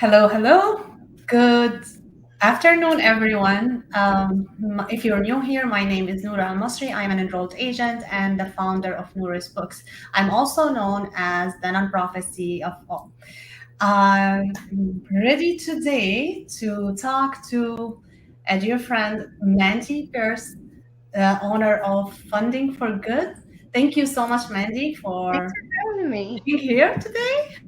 Hello, hello. Good afternoon, everyone. If you're new here, my name is Noura Al-Masri. I'm an enrolled agent and the founder of Noura's Books. I'm also known as the non-profit CEO of all. I'm ready today to talk to a dear friend, Mandy Pearce, the owner of Funding for Good. Thank you so much, Mandy, Thanks for for having me. being here today.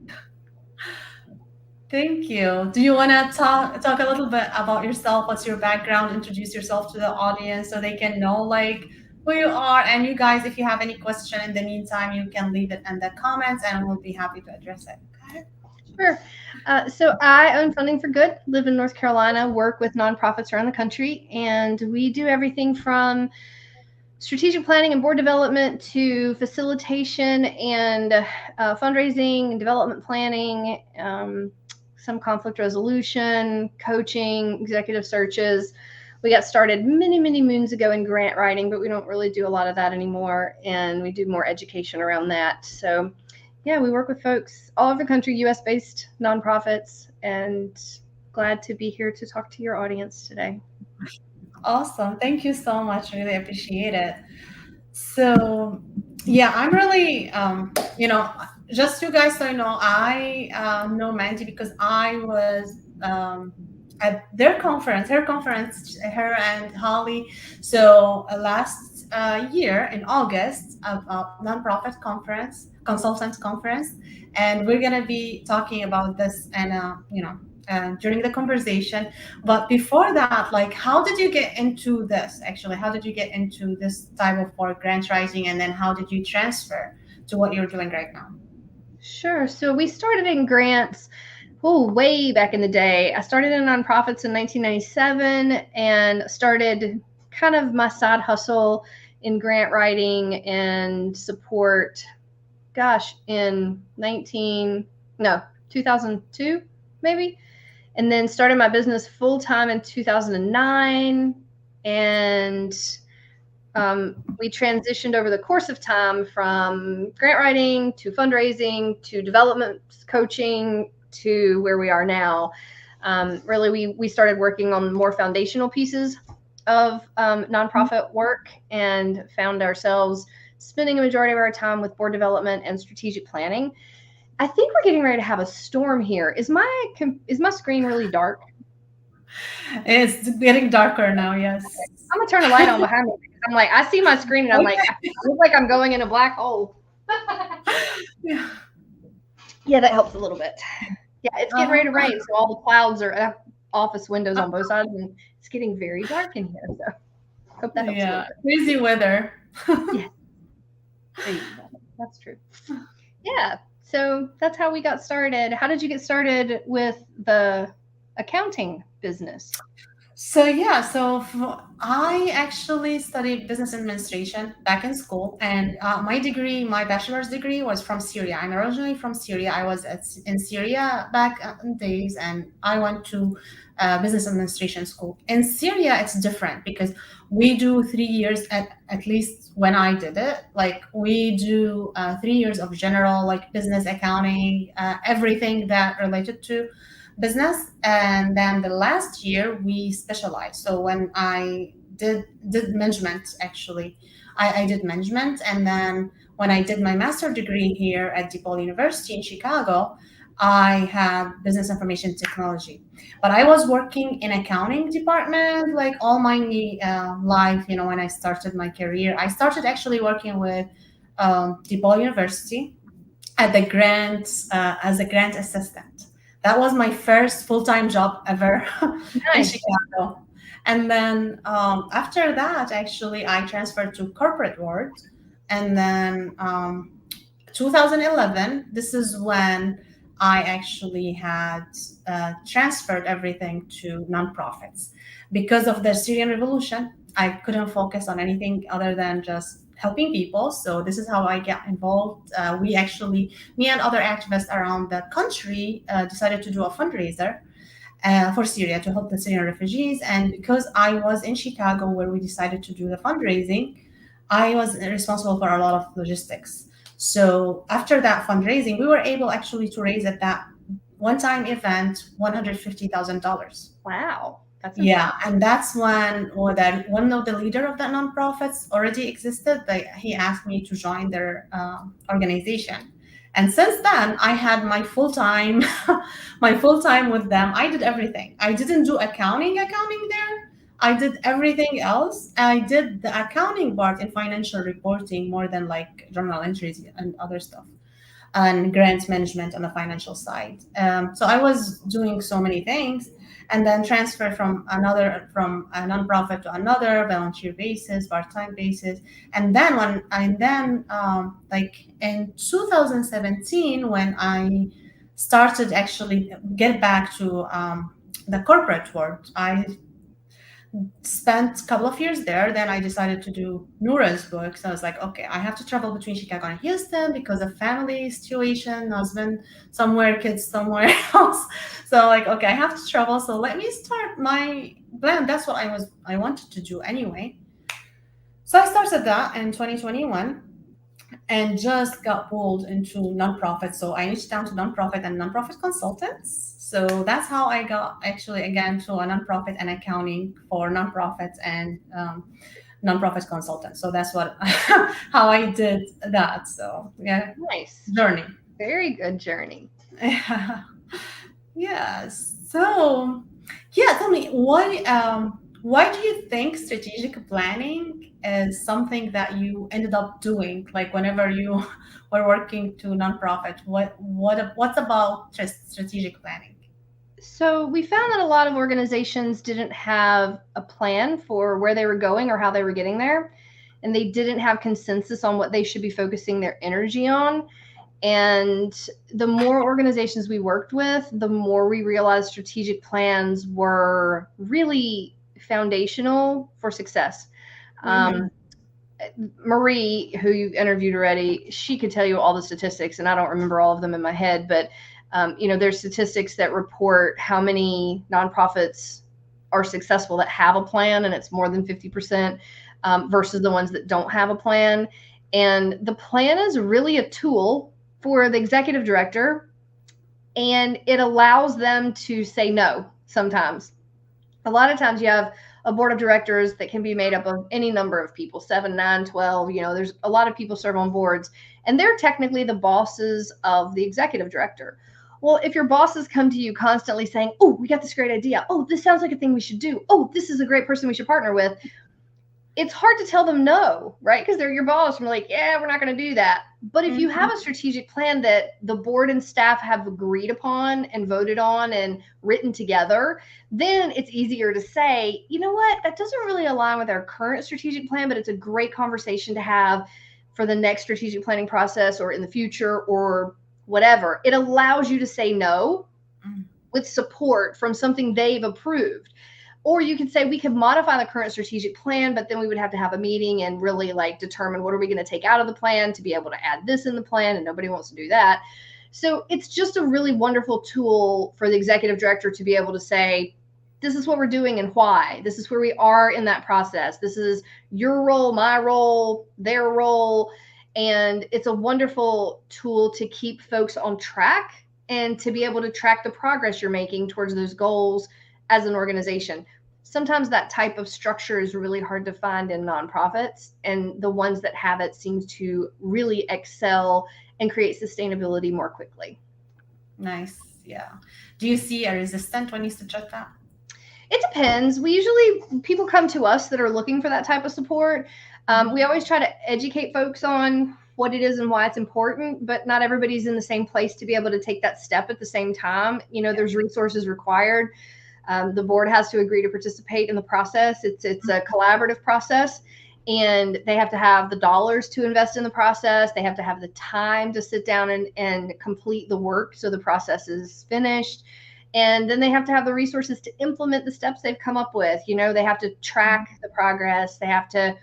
Thank you. Do you want to talk a little bit about yourself? What's your background? Introduce yourself to the audience so they can know like who you are. And you guys, if you have any question in the meantime, you can leave it in the comments, and we'll be happy to address it. Okay. Sure. So I own Funding for Good, live in North Carolina, work with nonprofits around the country, and we do everything from strategic planning and board development to facilitation and fundraising, development planning, some conflict resolution, coaching, executive searches. We got started many, many moons ago in grant writing, but we don't really do a lot of that anymore, and we do more education around that. So, yeah, we work with folks all over the country, US based nonprofits, and glad to be here to talk to your audience today. Awesome. Thank you so much. Really appreciate it. So, yeah, I'm really, just you guys so you know, I know Mandy because I was at their conference, her and Holly. So, last year in August, a nonprofit conference, consultant conference, and we're going to be talking about this and, during the conversation. But before that, like, how did you get into this actually? How did you get into this type of work, grant writing, and then how did you transfer to what you're doing right now? Sure. So we started in grants, oh, way back in the day. I started in nonprofits in 1997 and started kind of my side hustle in grant writing and support, gosh, in 2002, maybe. And then started my business full time in 2009. And we transitioned over the course of time from grant writing to fundraising to development coaching to where we are now. Really, we started working on more foundational pieces of nonprofit work and found ourselves spending a majority of our time with board development and strategic planning. I think we're getting ready to have a storm here. Is my screen really dark? It's getting darker now, yes. I'm gonna turn a light on behind me because I'm like, I see my screen and I'm like, I look like I'm going in a black hole. Yeah. Yeah, that helps a little bit. Yeah, it's getting ready to Uh, rain, so all the clouds are office windows on both sides, and it's getting very dark in here. So hope that helps a little yeah, bit. crazy weather. Yeah, there you go. That's true. Yeah, so that's how we got started. How did you get started with the accounting business? I actually studied business administration back in school, and my bachelor's degree was from Syria. I'm originally from Syria. I was in Syria back in days, and I went to business administration school. In Syria, it's different because we do 3 years at least when I did it. Like we do 3 years of general like business accounting, everything that related to business, and then the last year we specialized. So when I did management, actually I did management, and then when I did my master degree here at DePaul University in Chicago, I had business information technology. But I was working in accounting department like all my life. When I started my career, I started actually working with DePaul University at the grant as a grant assistant. That was my first full-time job ever in Nice. Chicago. And then after that, actually, I transferred to corporate world. And then 2011, this is when I actually had transferred everything to nonprofits. Because of the Syrian revolution, I couldn't focus on anything other than just helping people. So this is how I got involved. Me and other activists around the country decided to do a fundraiser for Syria to help the Syrian refugees. And because I was in Chicago where we decided to do the fundraising, I was responsible for a lot of logistics. So after that fundraising, we were able actually to raise at that one-time event, $150,000. Wow, that's Yeah, impressive. and that's when one of the leader of that nonprofits already existed. He asked me to join their organization, and since then I had my full time, my full time with them. I did everything. I didn't do accounting there. I did everything else. I did the accounting part in financial reporting more than like journal entries and other stuff and grants management on the financial side. So I was doing so many things, and then transfer from a nonprofit to another volunteer basis, part-time basis, and then like in 2017 when I started actually get back to the corporate world. I spent a couple of years there. Then I decided to do Noura's book. So I was like, okay, I have to travel between Chicago and Houston because of family situation, husband somewhere, kids somewhere else. So like, okay, I have to travel. So let me start my plan. That's what I wanted to do anyway. So I started that in 2021 and just got pulled into nonprofit. So I niched down to nonprofit and nonprofit consultants. So that's how I got actually again to a nonprofit and accounting for nonprofits and nonprofit consultants. So that's what how I did that. So yeah, Nice. journey. Very good journey. Yes. So yeah, tell me why do you think strategic planning is something that you ended up doing? Like whenever you were working to nonprofit, what's about strategic planning? So we found that a lot of organizations didn't have a plan for where they were going or how they were getting there, and they didn't have consensus on what they should be focusing their energy on. And the more organizations we worked with, the more we realized strategic plans were really foundational for success. Mm-hmm. Um, Marie, who you interviewed already, she could tell you all the statistics, and I don't remember all of them in my head, but there's statistics that report how many nonprofits are successful that have a plan, and it's more than 50% versus the ones that don't have a plan. And the plan is really a tool for the executive director, and it allows them to say no sometimes. A lot of times you have a board of directors that can be made up of any number of people, 7, 9, 12. There's a lot of people serve on boards, and they're technically the bosses of the executive director. Well, if your bosses come to you constantly saying, oh, we got this great idea, oh, this sounds like a thing we should do, oh, this is a great person we should partner with, it's hard to tell them no, right? Because they're your boss and you're like, yeah, we're not going to do that. But if you have a strategic plan that the board and staff have agreed upon and voted on and written together, then it's easier to say, you know what, that doesn't really align with our current strategic plan, but it's a great conversation to have for the next strategic planning process or in the future or whatever. It allows you to say no with support from something they've approved. Or you could say we could modify the current strategic plan, but then we would have to have a meeting and really like determine what are we going to take out of the plan to be able to add this in the plan, and nobody wants to do that. So it's just a really wonderful tool for the executive director to be able to say, this is what we're doing and why. This is where we are in that process. This is your role, my role, their role. And it's a wonderful tool to keep folks on track and to be able to track the progress you're making towards those goals as an organization. Sometimes that type of structure is really hard to find in nonprofits, and the ones that have it seems to really excel and create sustainability more quickly. Nice. Yeah. Do you see a resistance when you suggest that? It depends. People come to us that are looking for that type of support. We always try to educate folks on what it is and why it's important, but not everybody's in the same place to be able to take that step at the same time. There's resources required. The board has to agree to participate in the process. It's a collaborative process, and they have to have the dollars to invest in the process. They have to have the time to sit down and complete the work so the process is finished. And then they have to have the resources to implement the steps they've come up with. They have to track the progress. They have to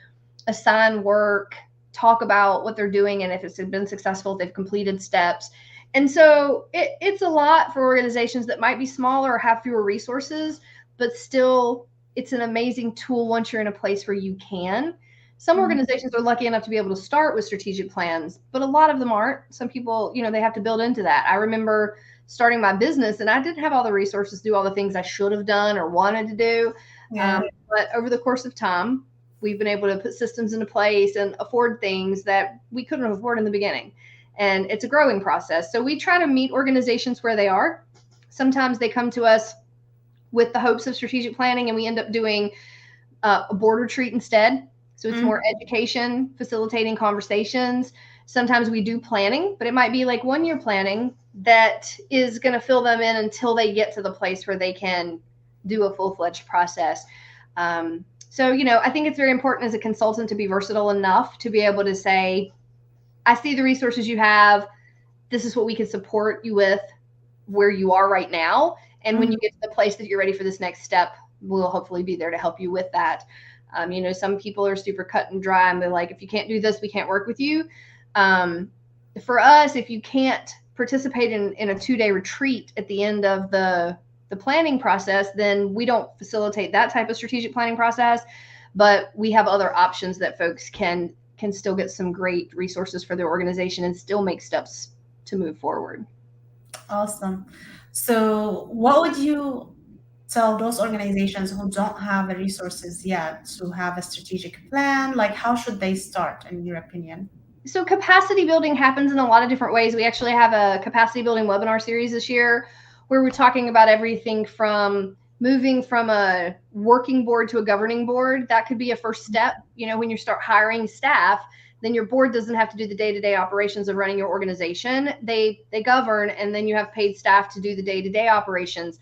assign work, talk about what they're doing, and if it's been successful, if they've completed steps. And so it's a lot for organizations that might be smaller or have fewer resources, but still it's an amazing tool once you're in a place where you can. Some organizations are lucky enough to be able to start with strategic plans, but a lot of them aren't. Some people, they have to build into that. I remember starting my business, and I didn't have all the resources to do all the things I should have done or wanted to do. Yeah. But over the course of time, we've been able to put systems into place and afford things that we couldn't afford in the beginning. And it's a growing process. So we try to meet organizations where they are. Sometimes they come to us with the hopes of strategic planning, and we end up doing a board retreat instead. So it's more education, facilitating conversations. Sometimes we do planning, but it might be like 1 year planning that is going to fill them in until they get to the place where they can do a full-fledged process. So, I think it's very important as a consultant to be versatile enough to be able to say, I see the resources you have. This is what we can support you with where you are right now. And when you get to the place that you're ready for this next step, we'll hopefully be there to help you with that. Some people are super cut and dry and they're like, if you can't do this, we can't work with you. For us, if you can't participate in a 2-day retreat at the end of the planning process, then we don't facilitate that type of strategic planning process, but we have other options that folks can still get some great resources for their organization and still make steps to move forward. Awesome. So what would you tell those organizations who don't have the resources yet to have a strategic plan? Like, how should they start, in your opinion? So capacity building happens in a lot of different ways. We actually have a capacity building webinar series this year where we're talking about everything from moving from a working board to a governing board. That could be a first step. When you start hiring staff, then your board doesn't have to do the day-to-day operations of running your organization. They govern, and then you have paid staff to do the day-to-day operations.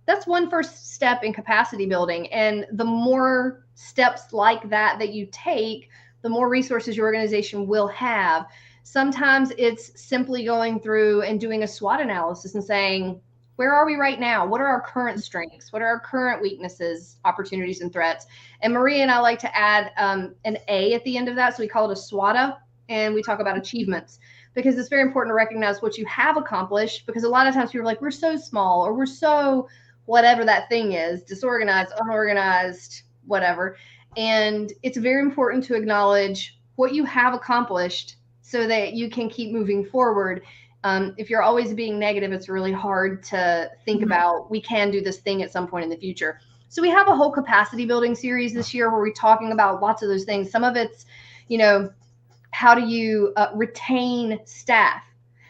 That's one first step in capacity building. And the more steps like that you take, the more resources your organization will have. Sometimes it's simply going through and doing a SWOT analysis and saying, where are we right now? What are our current strengths? What are our current weaknesses, opportunities, and threats? And Maria and I like to add an A at the end of that. So we call it a SWOTA, and we talk about achievements, because it's very important to recognize what you have accomplished, because a lot of times people are like, we're so small, or we're so whatever that thing is, disorganized, unorganized, whatever. And it's very important to acknowledge what you have accomplished so that you can keep moving forward. If you're always being negative, it's really hard to think about, we can do this thing at some point in the future. So we have a whole capacity building series this year where we're talking about lots of those things. Some of it's, how do you retain staff?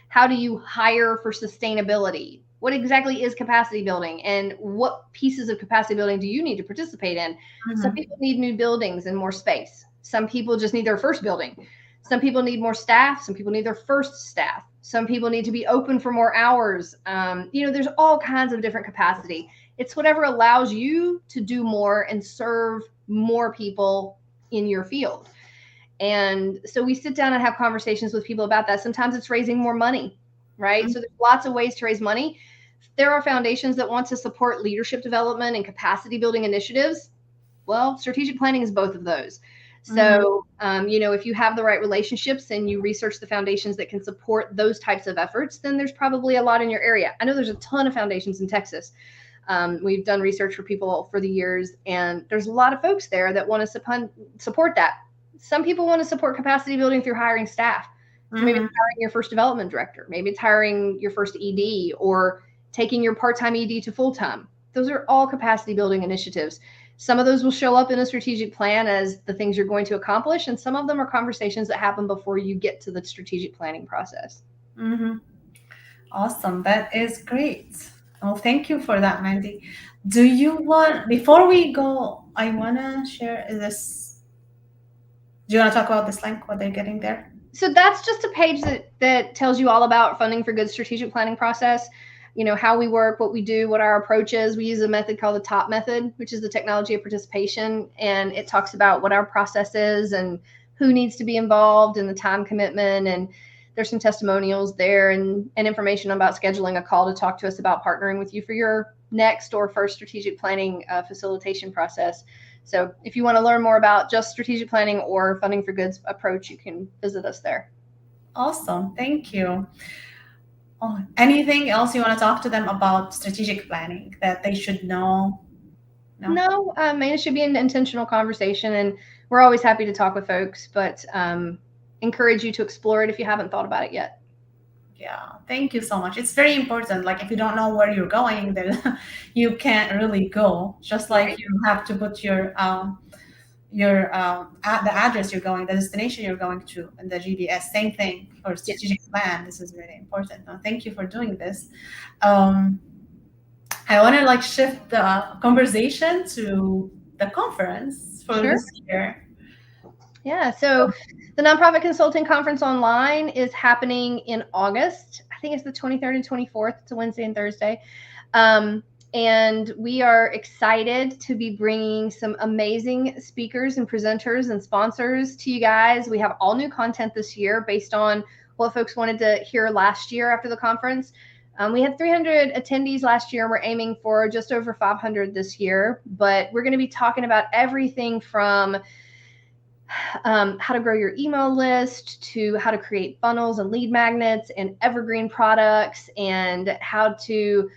How do you hire for sustainability? What exactly is capacity building, and what pieces of capacity building do you need to participate in? Some people need new buildings and more space. Some people just need their first building. Some people need more staff. Some people need their first staff. Some people need to be open for more hours. There's all kinds of different capacity. It's whatever allows you to do more and serve more people in your field. And so we sit down and have conversations with people about that. Sometimes it's raising more money, right? So there's lots of ways to raise money. There are foundations that want to support leadership development and capacity building initiatives. Well, strategic planning is both of those. So, if you have the right relationships and you research the foundations that can support those types of efforts, then there's probably a lot in your area. I know there's a ton of foundations in Texas. We've done research for people for the years, and there's a lot of folks there that want to support that. Some people want to support capacity building through hiring staff. So maybe it's hiring your first development director. Maybe it's hiring your first ED, or taking your part-time ED to full-time. Those are all capacity building initiatives. Some of those will show up in a strategic plan as the things you're going to accomplish, and some of them are conversations that happen before you get to the strategic planning process. Awesome. That is great. Oh, thank you for that, Mandy. Before we go, I want to share this. Do you want to talk about this link, what they're getting there? So that's just a page that tells you all about Funding for Good strategic planning process. How we work, what we do, what our approach is. We use a method called the TOP method, which is the technology of participation. And it talks about what our process is and who needs to be involved and the time commitment. And there's some testimonials there and information about scheduling a call to talk to us about partnering with you for your next or first strategic planning facilitation process. So if you want to learn more about just strategic planning or Funding for Good's approach, you can visit us there. Awesome. Thank you. Oh, anything else you want to talk to them about strategic planning that they should know? No, it should be an intentional conversation, and we're always happy to talk with folks, but encourage you to explore it if you haven't thought about it yet. Yeah, thank you so much. It's very important. Like if you don't know where you're going, then you can't really go. Just like Right. you have to put the address you're going, the destination you're going to, and the GPS. Same thing for Yeah. strategic plan. This is really important. No, thank you for doing this. Um, I want to like shift the conversation to the conference for Sure. this year. Yeah. So the Nonprofit Consulting Conference online is happening in August. I think it's the 23rd and 24th. It's a Wednesday and Thursday. Um, and we are excited to be bringing some amazing speakers and presenters and sponsors to you guys. We have all new content this year based on what folks wanted to hear last year after the conference. We had 300 attendees last year, and we're aiming for just over 500 this year. But we're going to be talking about everything from how to grow your email list to how to create funnels and lead magnets and evergreen products, and how to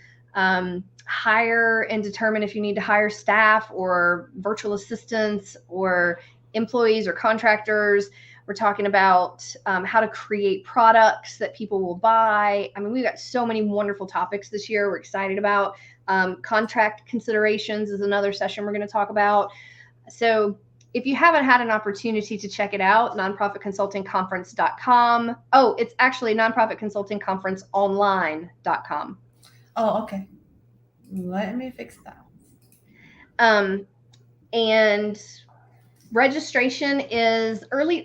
hire and determine if you need to hire staff or virtual assistants or employees or contractors. We're talking about how to create products that people will buy. I mean, we've got so many wonderful topics this year we're excited about. Contract considerations is another session we're going to talk about. So if you haven't had an opportunity to check it out, nonprofitconsultingconference.com. Oh, it's actually nonprofitconsultingconferenceonline.com. Oh, okay. Let me fix that. And registration is early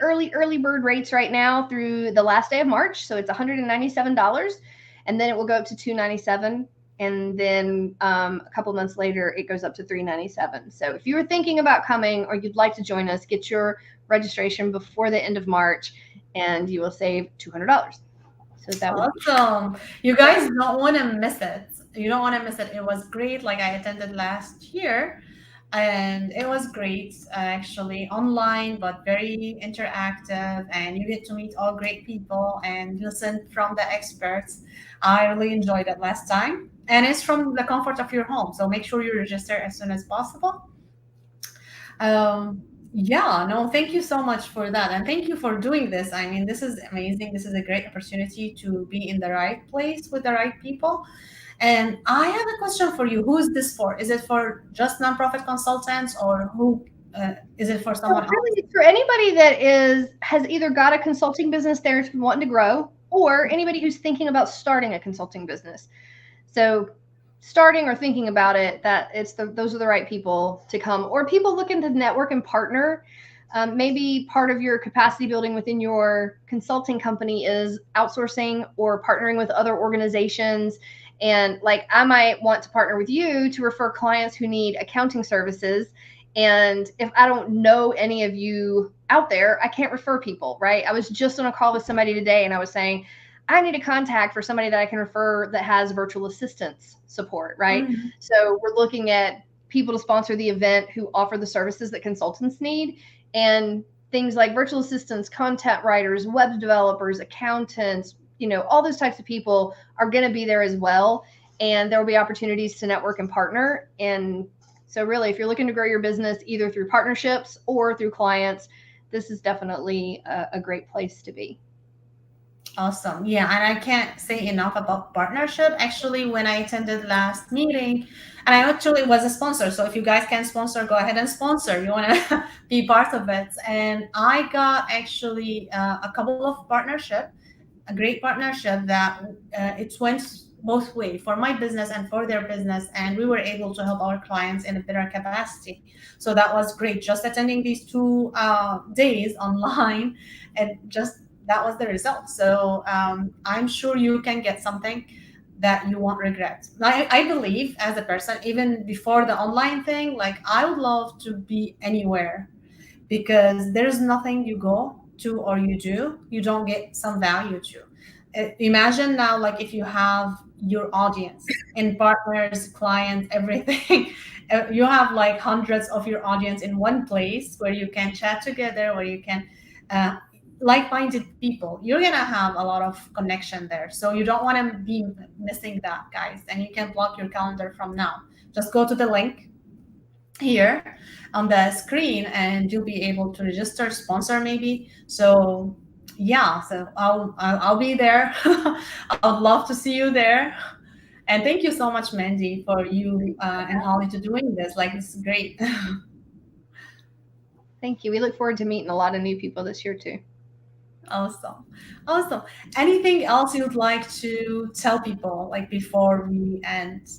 bird rates right now through the last day of March. So it's $197, and then it will go up to $297. And then a couple months later, it goes up to $397. So if you were thinking about coming or you'd like to join us, get your registration before the end of March, and you will save $200. So that would be Awesome. You guys don't want to miss it. You don't want to miss it. It was great. Like I attended last year and it was great actually online, but very interactive. And you get to meet all great people and listen from the experts. I really enjoyed it last time. And it's from the comfort of your home. So make sure you register as soon as possible. Um, yeah, no, thank you so much for that. And thank you for doing this. I mean, this is amazing. This is a great opportunity to be in the right place with the right people. And I have a question for you. Who is this for? Is it for just nonprofit consultants or who is it for So someone else? really, for anybody that has either got a consulting business they're wanting to grow, or anybody who's thinking about starting a consulting business. So starting or thinking about it, those are the right people to come, or people looking to network and partner. Maybe part of your capacity building within your consulting company is outsourcing or partnering with other organizations. And like I might want to partner with you to refer clients who need accounting services. And if I don't know any of you out there, I can't refer people, right? I was just on a call with somebody today and I was saying, I need a contact for somebody that I can refer that has virtual assistance support, right? Mm-hmm. So we're looking at people to sponsor the event who offer the services that consultants need, and things like virtual assistants, content writers, web developers, accountants, all those types of people are going to be there as well. And there will be opportunities to network and partner. And so really, if you're looking to grow your business either through partnerships or through clients, this is definitely a great place to be. Awesome. Yeah, and I can't say enough about partnership. Actually, when I attended last meeting, and I actually was a sponsor. So if you guys can sponsor, go ahead and sponsor. You want to be part of it. And I got actually a couple of partnership, a great partnership that it went both way for my business and for their business, and we were able to help our clients in a better capacity. So that was great. Just attending these 2 days online, and just that was the result. So I'm sure you can get something that you won't regret. I believe as a person, even before the online thing, like I would love to be anywhere because there's nothing you go to or you do, you don't get some value to. Imagine now, like if you have your audience and partners, clients, everything, you have like hundreds of your audience in one place where you can chat together, where you can uh, like-minded people, you're gonna have a lot of connection there. So you don't want to be missing that, guys. And you can block your calendar from now. Just go to the link here on the screen and you'll be able to register, sponsor maybe. So Yeah, so I'll be there. I would love to see you there. And thank you so much, Mandy, for you and Holly to doing this. Like, it's great. Thank you. We look forward to meeting a lot of new people this year too. Awesome. Awesome. Anything else you'd like to tell people, like, before we end?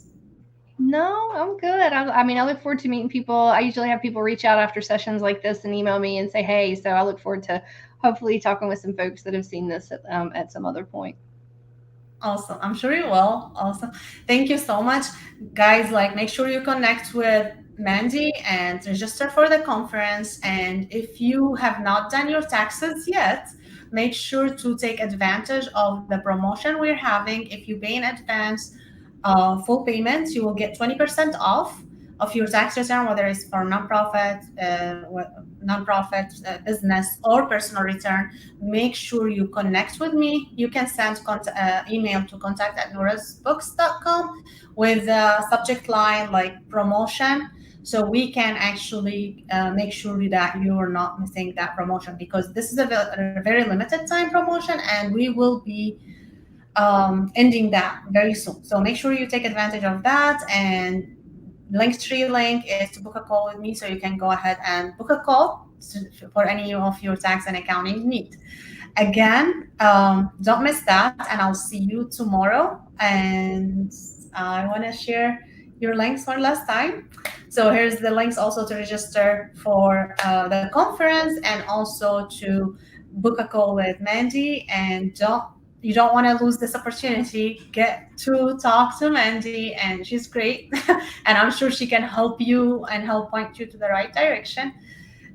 No, I'm good. I mean, I look forward to meeting people. I usually have people reach out after sessions like this and email me and say, hey. So I look forward to hopefully talking with some folks that have seen this at some other point. Awesome. I'm sure you will. Awesome. Thank you so much. Guys, like, make sure you connect with Mandy and register for the conference. And if you have not done your taxes yet, make sure to take advantage of the promotion we're having. If you pay in advance, full payment, you will get 20% off of your tax return, whether it's for business or personal return. Make sure you connect with me. You can send email to contact@nourasbooks.com with a subject line like promotion, so we can actually make sure that you are not missing that promotion, because this is a very limited time promotion, and we will be ending that very soon. So make sure you take advantage of that. And Linktree link is to book a call with me, so you can go ahead and book a call for any of your tax and accounting need. Again, don't miss that, and I'll see you tomorrow. And I want to share your links one last time. So here's the links also to register for the conference, and also to book a call with Mandy. And you don't want to lose this opportunity. Get to talk to Mandy, and she's great. And I'm sure she can help you and help point you to the right direction.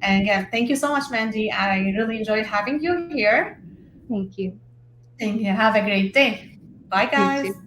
And again, thank you so much, Mandy. I really enjoyed having you here. Thank you. Thank you. Have a great day. Bye, You guys. too.